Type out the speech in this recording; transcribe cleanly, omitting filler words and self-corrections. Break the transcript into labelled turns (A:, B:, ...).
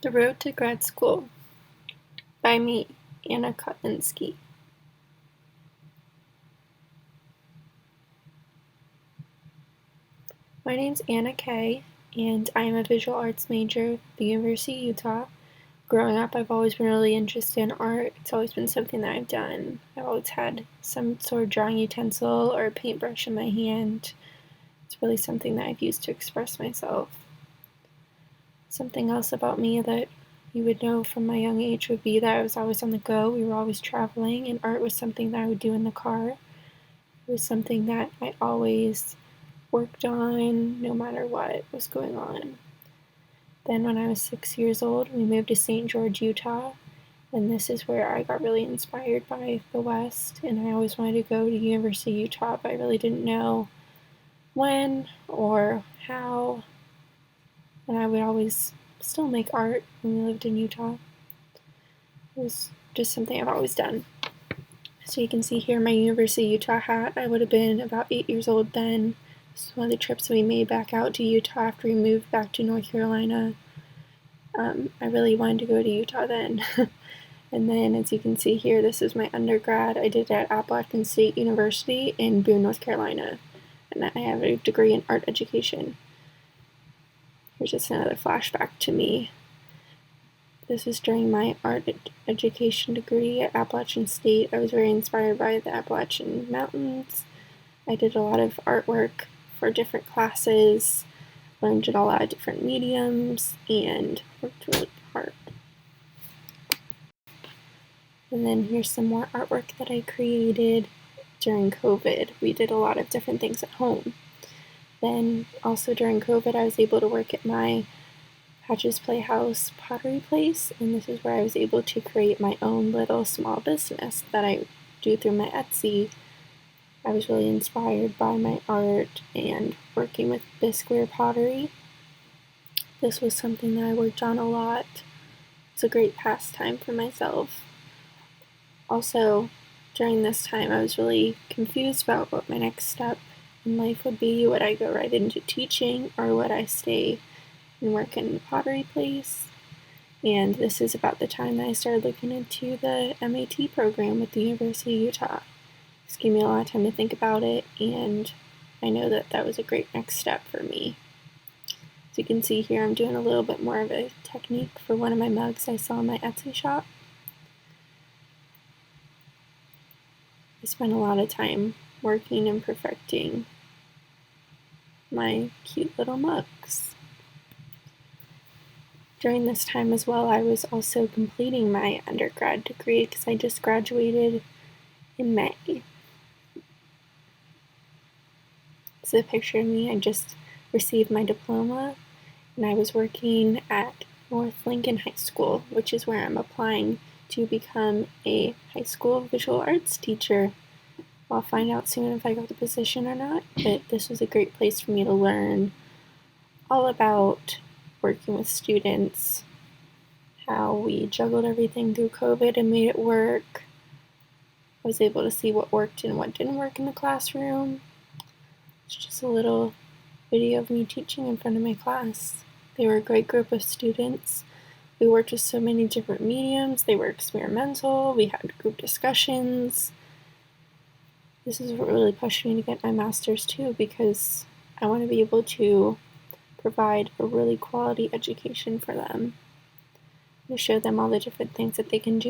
A: The Road to Grad School by me, Anna Kotlinski. My name's Anna Kay, and I am a visual arts major at the University of Utah. Growing up, I've always been really interested in art. It's always been something that I've done. I've always had some sort of drawing utensil or a paintbrush in my hand. It's really something that I've used to express myself. Something else about me that you would know from my young age would be that I was always on the go. We were always traveling, and art was something that I would do in the car. It was something that I always worked on no matter what was going on. Then when I was 6 years old, we moved to St. George, Utah, and this is where I got really inspired by the West, and I always wanted to go to University of Utah, but I really didn't know when or how, and I would always still make art when we lived in Utah. It was just something I've always done. So you can see here my University of Utah hat. I would have been about 8 years old then. This is one of the trips we made back out to Utah after we moved back to North Carolina. I really wanted to go to Utah then. And then, as you can see here, this is my undergrad. I did it at Appalachian State University in Boone, North Carolina. And I have a degree in art education. Here's just another flashback to me. This is during my art education degree at Appalachian State. I was very inspired by the Appalachian Mountains. I did a lot of artwork for different classes, learned in a lot of different mediums, and worked really hard. And then here's some more artwork that I created during COVID. We did a lot of different things at home. Then also during COVID, I was able to work at my Patches Playhouse pottery place, and this is where I was able to create my own little small business that I do through my Etsy. I was really inspired by my art and working with bisqueware pottery. This was something that I worked on a lot. It's a great pastime for myself. Also, during this time, I was really confused about what my next step in life would be. Would I go right into teaching, or would I stay and work in the pottery place? And this is about the time that I started looking into the MAT program with the University of Utah. It's gave me a lot of time to think about it, and I know that that was a great next step for me. As you can see here, I'm doing a little bit more of a technique for one of my mugs I saw in my Etsy shop. I spent a lot of time working and perfecting my cute little mugs. During this time as well, I was also completing my undergrad degree because I just graduated in May. This is a picture of me. I just received my diploma, and I was working at North Lincoln High School, which is where I'm applying to become a high school visual arts teacher. I'll find out soon if I got the position or not, but this was a great place for me to learn all about working with students, how we juggled everything through COVID and made it work. I was able to see what worked and what didn't work in the classroom. It's just a little video of me teaching in front of my class. They were a great group of students. We worked with so many different mediums. They were experimental. We had group discussions. This is what really pushed me to get my master's too, because I want to be able to provide a really quality education for them, to show them all the different things that they can do